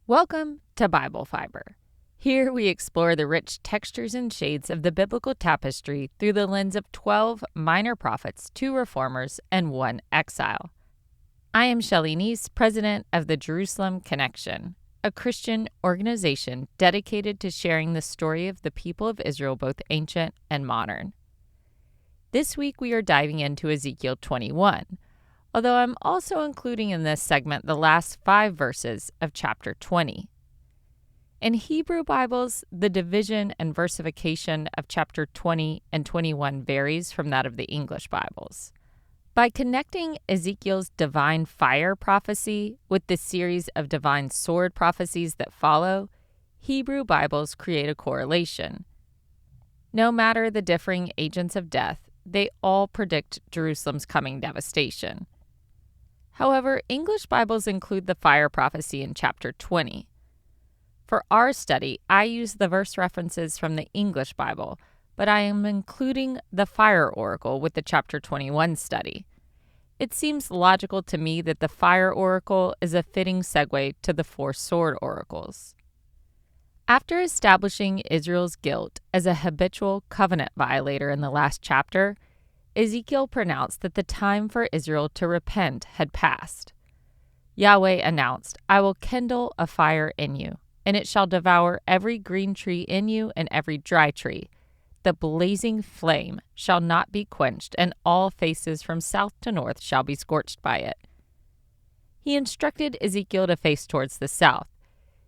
Welcome to Bible Fiber. Here we explore the rich textures and shades of the biblical tapestry through the lens of 12 minor prophets, 2 reformers, and 1 exile. I am Shelley Neese, president of the Jerusalem Connection, a Christian organization dedicated to sharing the story of the people of Israel, both ancient and modern. This week we are diving into Ezekiel 21, although I'm also including in this segment the last 5 verses of chapter 20. In Hebrew Bibles, the division and versification of chapter 20 and 21 varies from that of the English Bibles. By connecting Ezekiel's divine fire prophecy with the series of divine sword prophecies that follow, Hebrew Bibles create a correlation. No matter the differing agents of death, they all predict Jerusalem's coming devastation. However, English Bibles include the fire prophecy in chapter 20. For our study, I use the verse references from the English Bible, but I am including the fire oracle with the chapter 21 study. It seems logical to me that the fire oracle is a fitting segue to the 4 sword oracles. After establishing Israel's guilt as a habitual covenant violator in the last chapter, Ezekiel pronounced that the time for Israel to repent had passed. Yahweh announced, "I will kindle a fire in you, and it shall devour every green tree in you and every dry tree. The blazing flame shall not be quenched, and all faces from south to north shall be scorched by it." He instructed Ezekiel to face towards the south,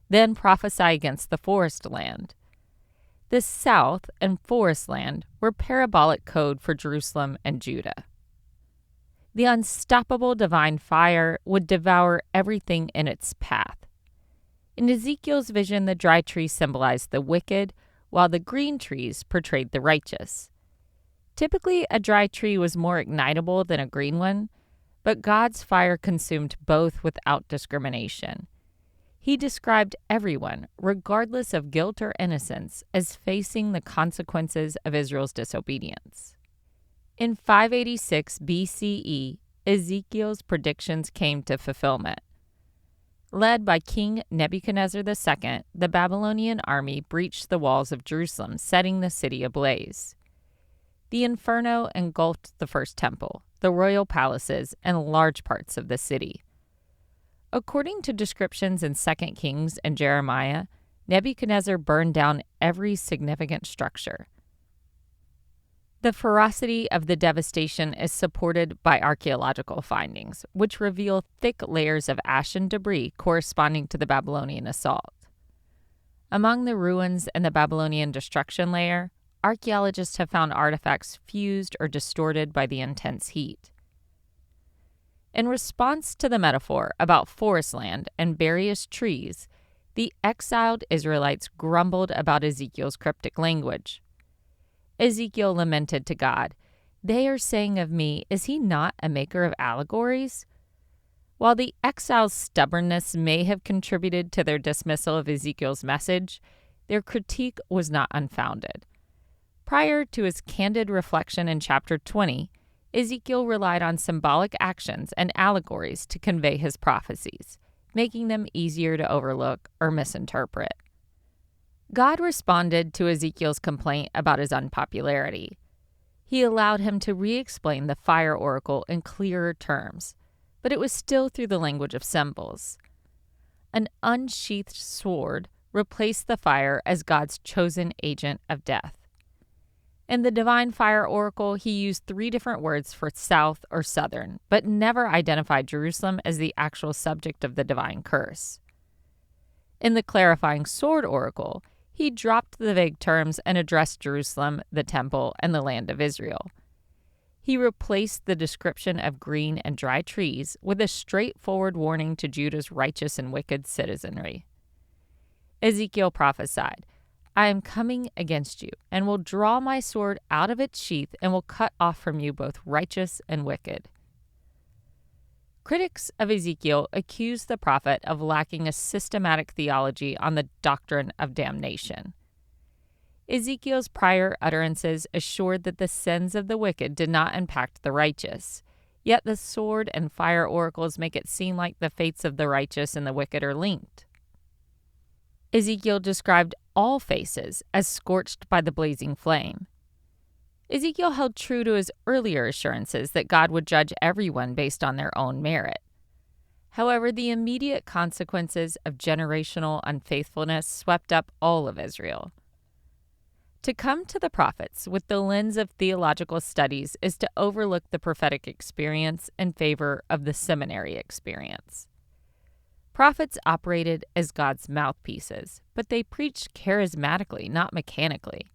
then prophesy against the forest land. The south and forest land were parabolic code for Jerusalem and Judah. The unstoppable divine fire would devour everything in its path. In Ezekiel's vision, the dry trees symbolized the wicked, while the green trees portrayed the righteous. Typically, a dry tree was more ignitable than a green one, but God's fire consumed both without discrimination. He described everyone, regardless of guilt or innocence, as facing the consequences of Israel's disobedience. In 586 BCE, Ezekiel's predictions came to fulfillment. Led by King Nebuchadnezzar II, the Babylonian army breached the walls of Jerusalem, setting the city ablaze. The inferno engulfed the first temple, the royal palaces, and large parts of the city. According to descriptions in 2 Kings and Jeremiah, Nebuchadnezzar burned down every significant structure. The ferocity of the devastation is supported by archaeological findings, which reveal thick layers of ash and debris corresponding to the Babylonian assault. Among the ruins and the Babylonian destruction layer, archaeologists have found artifacts fused or distorted by the intense heat. In response to the metaphor about forest land and various trees, the exiled Israelites grumbled about Ezekiel's cryptic language. Ezekiel lamented to God, "They are saying of me, is he not a maker of allegories?" While the exiles' stubbornness may have contributed to their dismissal of Ezekiel's message, their critique was not unfounded. Prior to his candid reflection in chapter 20, Ezekiel relied on symbolic actions and allegories to convey his prophecies, making them easier to overlook or misinterpret. God responded to Ezekiel's complaint about his unpopularity. He allowed him to re-explain the fire oracle in clearer terms, but it was still through the language of symbols. An unsheathed sword replaced the fire as God's chosen agent of death. In the divine fire oracle, he used 3 different words for south or southern, but never identified Jerusalem as the actual subject of the divine curse. In the clarifying sword oracle, he dropped the vague terms and addressed Jerusalem, the temple, and the land of Israel. He replaced the description of green and dry trees with a straightforward warning to Judah's righteous and wicked citizenry. Ezekiel prophesied, "I am coming against you, and will draw my sword out of its sheath, and will cut off from you both righteous and wicked." Critics of Ezekiel accuse the prophet of lacking a systematic theology on the doctrine of damnation. Ezekiel's prior utterances assured that the sins of the wicked did not impact the righteous, yet the sword and fire oracles make it seem like the fates of the righteous and the wicked are linked. Ezekiel described all faces as scorched by the blazing flame. Ezekiel held true to his earlier assurances that God would judge everyone based on their own merit. However, the immediate consequences of generational unfaithfulness swept up all of Israel. To come to the prophets with the lens of theological studies is to overlook the prophetic experience in favor of the seminary experience. Prophets operated as God's mouthpieces, but they preached charismatically, not mechanically.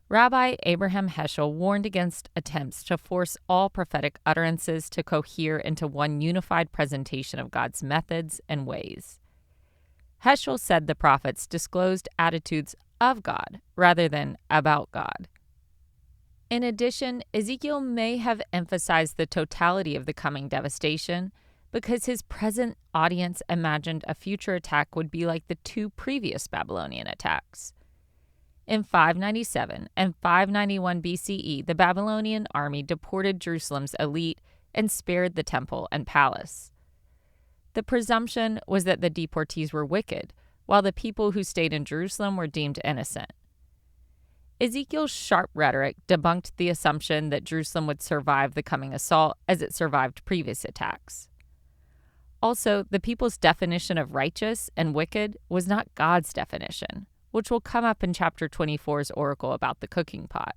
Rabbi Abraham Heschel warned against attempts to force all prophetic utterances to cohere into one unified presentation of God's methods and ways. Heschel said the prophets disclosed attitudes of God rather than about God. In addition, Ezekiel may have emphasized the totality of the coming devastation because his present audience imagined a future attack would be like the two previous Babylonian attacks. In 597 and 591 BCE, the Babylonian army deported Jerusalem's elite and spared the temple and palace. The presumption was that the deportees were wicked, while the people who stayed in Jerusalem were deemed innocent. Ezekiel's sharp rhetoric debunked the assumption that Jerusalem would survive the coming assault as it survived previous attacks. Also, the people's definition of righteous and wicked was not God's definition, which will come up in chapter 24's oracle about the cooking pot.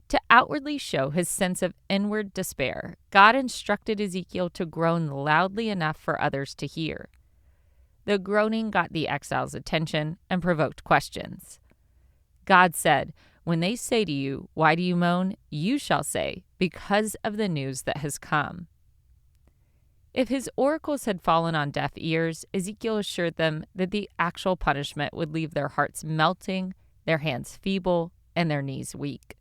To outwardly show his sense of inward despair, God instructed Ezekiel to groan loudly enough for others to hear. The groaning got the exiles' attention and provoked questions. God said, "When they say to you, 'Why do you moan?' you shall say, 'Because of the news that has come.'" If his oracles had fallen on deaf ears, Ezekiel assured them that the actual punishment would leave their hearts melting, their hands feeble, and their knees weak.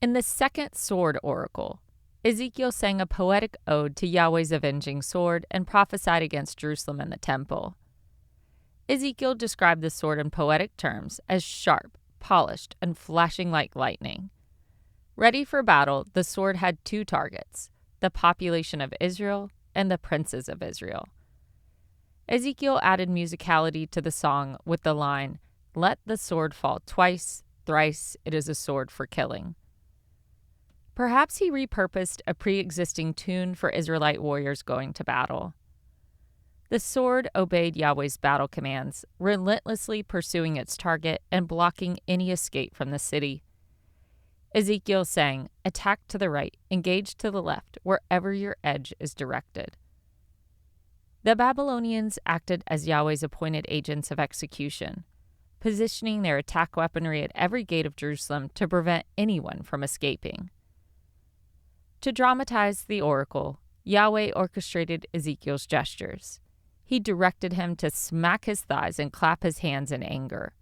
In the second sword oracle, Ezekiel sang a poetic ode to Yahweh's avenging sword and prophesied against Jerusalem and the temple. Ezekiel described the sword in poetic terms as sharp, polished, and flashing like lightning. Ready for battle, the sword had two targets: the population of Israel and the princes of Israel. Ezekiel added musicality to the song with the line, "Let the sword fall twice, thrice it is a sword for killing." Perhaps he repurposed a pre-existing tune for Israelite warriors going to battle. The sword obeyed Yahweh's battle commands, relentlessly pursuing its target and blocking any escape from the city. Ezekiel sang, "Attack to the right, engage to the left, wherever your edge is directed." The Babylonians acted as Yahweh's appointed agents of execution, positioning their attack weaponry at every gate of Jerusalem to prevent anyone from escaping. To dramatize the oracle, Yahweh orchestrated Ezekiel's gestures. He directed him to smack his thighs and clap his hands in anger.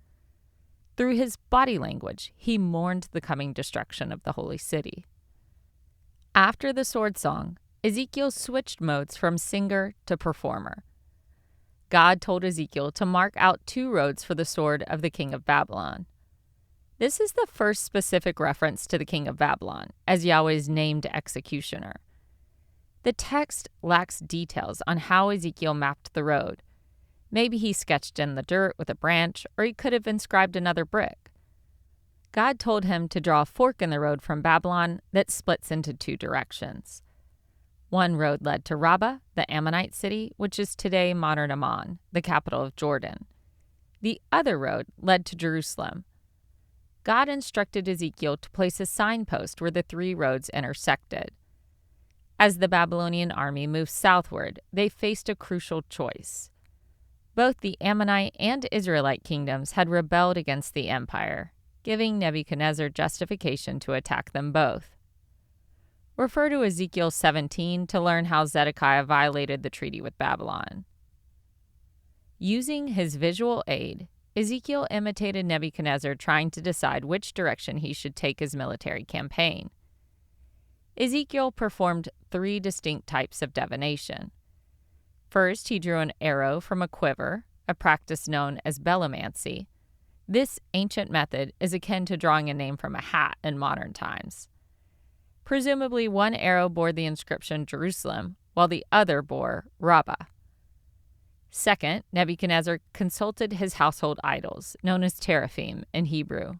Through his body language, he mourned the coming destruction of the holy city. After the sword song, Ezekiel switched modes from singer to performer. God told Ezekiel to mark out 2 roads for the sword of the king of Babylon. This is the first specific reference to the king of Babylon as Yahweh's named executioner. The text lacks details on how Ezekiel mapped the road. Maybe he sketched in the dirt with a branch, or he could have inscribed another brick. God told him to draw a fork in the road from Babylon that splits into 2 directions. One road led to Rabbah, the Ammonite city, which is today modern Amman, the capital of Jordan. The other road led to Jerusalem. God instructed Ezekiel to place a signpost where the 3 roads intersected. As the Babylonian army moved southward, they faced a crucial choice. Both the Ammonite and Israelite kingdoms had rebelled against the empire, giving Nebuchadnezzar justification to attack them both. Refer to Ezekiel 17 to learn how Zedekiah violated the treaty with Babylon. Using his visual aid, Ezekiel imitated Nebuchadnezzar trying to decide which direction he should take his military campaign. Ezekiel performed 3 distinct types of divination. First, he drew an arrow from a quiver, a practice known as bellomancy. This ancient method is akin to drawing a name from a hat in modern times. Presumably, one arrow bore the inscription Jerusalem, while the other bore Rabbah. Second, Nebuchadnezzar consulted his household idols, known as teraphim in Hebrew.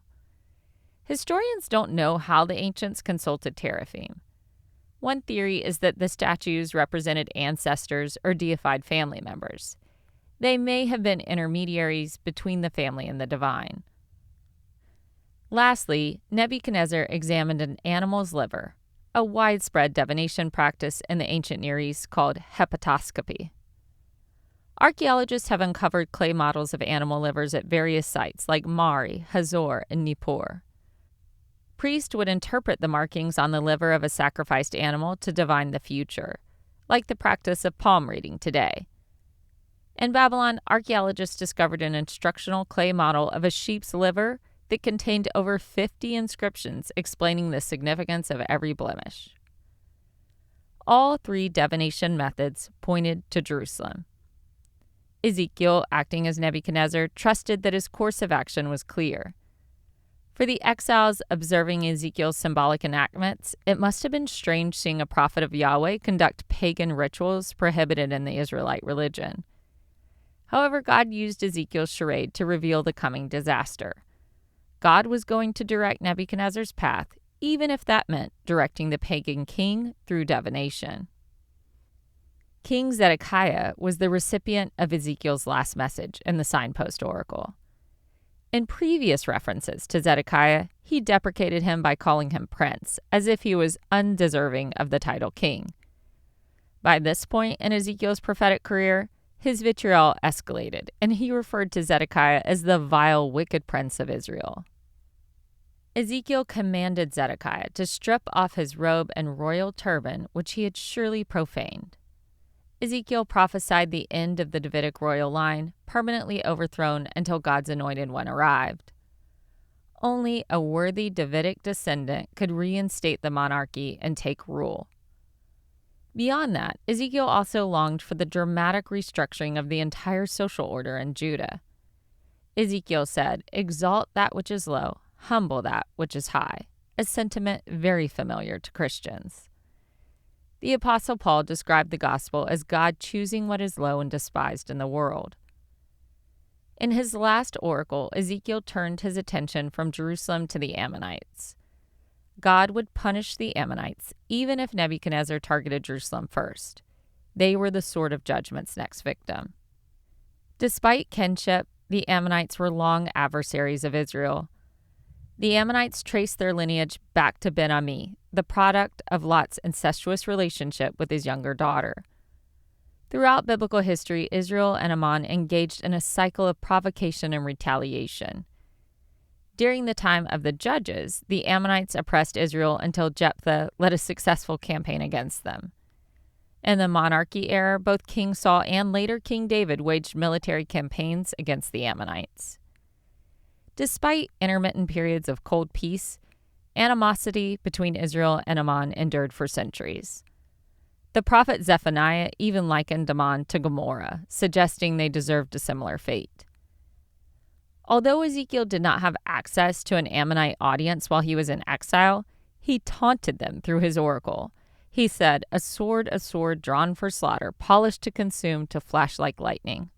Historians don't know how the ancients consulted teraphim. One theory is that the statues represented ancestors or deified family members. They may have been intermediaries between the family and the divine. Lastly, Nebuchadnezzar examined an animal's liver, a widespread divination practice in the ancient Near East called hepatoscopy. Archaeologists have uncovered clay models of animal livers at various sites like Mari, Hazor, and Nippur. Priests would interpret the markings on the liver of a sacrificed animal to divine the future, like the practice of palm reading today. In Babylon, archaeologists discovered an instructional clay model of a sheep's liver that contained over 50 inscriptions explaining the significance of every blemish. All three divination methods pointed to Jerusalem. Ezekiel, acting as Nebuchadnezzar, trusted that his course of action was clear. For the exiles observing Ezekiel's symbolic enactments, it must have been strange seeing a prophet of Yahweh conduct pagan rituals prohibited in the Israelite religion. However, God used Ezekiel's charade to reveal the coming disaster. God was going to direct Nebuchadnezzar's path, even if that meant directing the pagan king through divination. King Zedekiah was the recipient of Ezekiel's last message in the Signpost Oracle. In previous references to Zedekiah, he deprecated him by calling him prince, as if he was undeserving of the title king. By this point in Ezekiel's prophetic career, his vitriol escalated, and he referred to Zedekiah as the vile, wicked prince of Israel. Ezekiel commanded Zedekiah to strip off his robe and royal turban, which he had surely profaned. Ezekiel prophesied the end of the Davidic royal line, permanently overthrown until God's anointed one arrived. Only a worthy Davidic descendant could reinstate the monarchy and take rule. Beyond that, Ezekiel also longed for the dramatic restructuring of the entire social order in Judah. Ezekiel said, "Exalt that which is low, humble that which is high," a sentiment very familiar to Christians. The Apostle Paul described the gospel as God choosing what is low and despised in the world. In his last oracle, Ezekiel turned his attention from Jerusalem to the Ammonites. God would punish the Ammonites even if Nebuchadnezzar targeted Jerusalem first. They were the sword of judgment's next victim. Despite kinship, the Ammonites were long adversaries of Israel. The Ammonites traced their lineage back to Ben-Ami, the product of Lot's incestuous relationship with his younger daughter. Throughout biblical history, Israel and Ammon engaged in a cycle of provocation and retaliation. During the time of the Judges, the Ammonites oppressed Israel until Jephthah led a successful campaign against them. In the monarchy era, both King Saul and later King David waged military campaigns against the Ammonites. Despite intermittent periods of cold peace, animosity between Israel and Ammon endured for centuries. The prophet Zephaniah even likened Ammon to Gomorrah, suggesting they deserved a similar fate. Although Ezekiel did not have access to an Ammonite audience while he was in exile, he taunted them through his oracle. He said, a sword drawn for slaughter, polished to consume, to flash like lightning."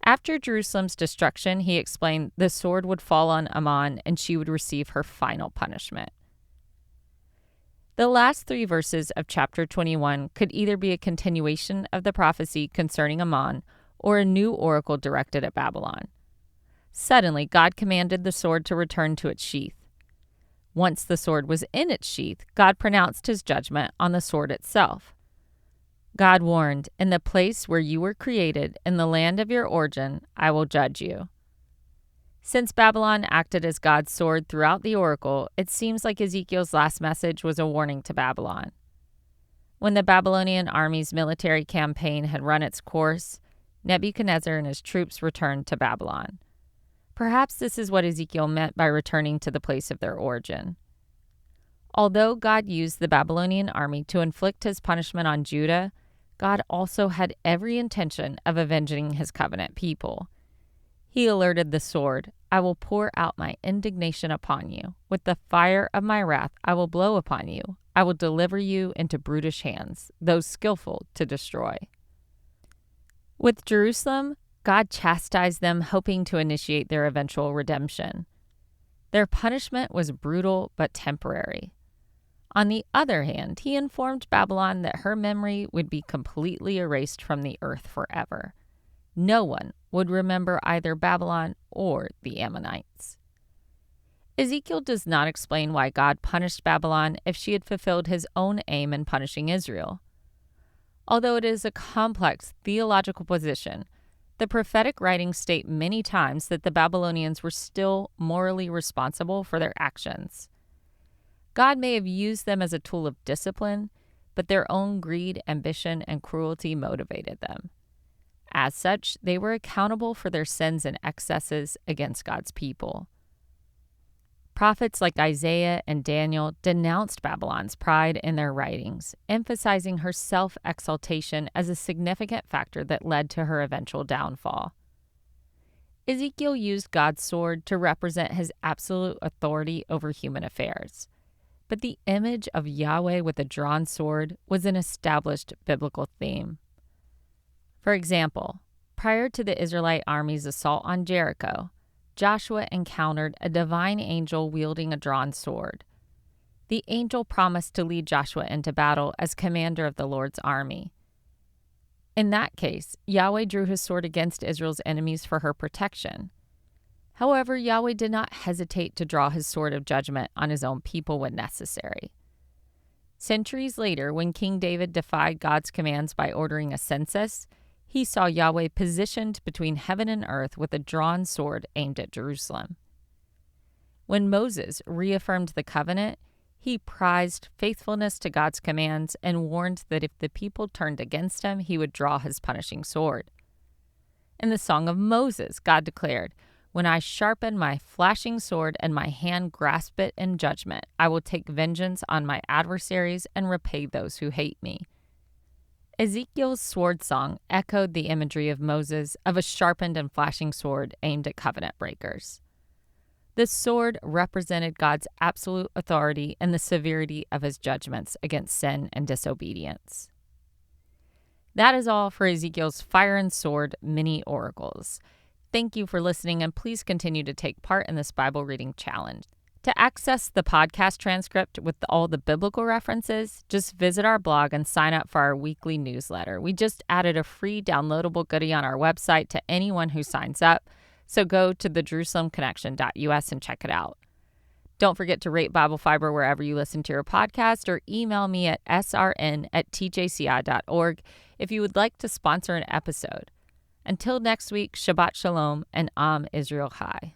After Jerusalem's destruction, he explained the sword would fall on Ammon and she would receive her final punishment. The last 3 verses of chapter 21 could either be a continuation of the prophecy concerning Ammon or a new oracle directed at Babylon. Suddenly, God commanded the sword to return to its sheath. Once the sword was in its sheath, God pronounced his judgment on the sword itself. God warned, "In the place where you were created, in the land of your origin, I will judge you." Since Babylon acted as God's sword throughout the oracle, it seems like Ezekiel's last message was a warning to Babylon. When the Babylonian army's military campaign had run its course, Nebuchadnezzar and his troops returned to Babylon. Perhaps this is what Ezekiel meant by returning to the place of their origin. Although God used the Babylonian army to inflict his punishment on Judah, God also had every intention of avenging his covenant people. He alerted the sword, "I will pour out my indignation upon you. With the fire of my wrath I will blow upon you. I will deliver you into brutish hands, those skillful to destroy." With Jerusalem, God chastised them, hoping to initiate their eventual redemption. Their punishment was brutal but temporary. On the other hand, he informed Babylon that her memory would be completely erased from the earth forever. No one would remember either Babylon or the Ammonites. Ezekiel does not explain why God punished Babylon if she had fulfilled his own aim in punishing Israel. Although it is a complex theological position, the prophetic writings state many times that the Babylonians were still morally responsible for their actions. God may have used them as a tool of discipline, but their own greed, ambition, and cruelty motivated them. As such, they were accountable for their sins and excesses against God's people. Prophets like Isaiah and Daniel denounced Babylon's pride in their writings, emphasizing her self-exaltation as a significant factor that led to her eventual downfall. Ezekiel used God's sword to represent his absolute authority over human affairs. But the image of Yahweh with a drawn sword was an established biblical theme. For example, prior to the Israelite army's assault on Jericho, Joshua encountered a divine angel wielding a drawn sword. The angel promised to lead Joshua into battle as commander of the Lord's army. In that case, Yahweh drew his sword against Israel's enemies for her protection. However, Yahweh did not hesitate to draw his sword of judgment on his own people when necessary. Centuries later, when King David defied God's commands by ordering a census, he saw Yahweh positioned between heaven and earth with a drawn sword aimed at Jerusalem. When Moses reaffirmed the covenant, he prized faithfulness to God's commands and warned that if the people turned against him, he would draw his punishing sword. In the Song of Moses, God declared, "When I sharpen my flashing sword and my hand grasp it in judgment, I will take vengeance on my adversaries and repay those who hate me." Ezekiel's sword song echoed the imagery of Moses of a sharpened and flashing sword aimed at covenant breakers. The sword represented God's absolute authority and the severity of his judgments against sin and disobedience. That is all for Ezekiel's Fire and Sword mini oracles. Thank you for listening, and please continue to take part in this Bible reading challenge. To access the podcast transcript with all the biblical references, just visit our blog and sign up for our weekly newsletter. We just added a free downloadable goodie on our website to anyone who signs up, so go to thejerusalemconnection.us and check it out. Don't forget to rate Bible Fiber wherever you listen to your podcast, or email me at srn@tjci.org if you would like to sponsor an episode. Until next week, Shabbat Shalom, and Am Israel Chai.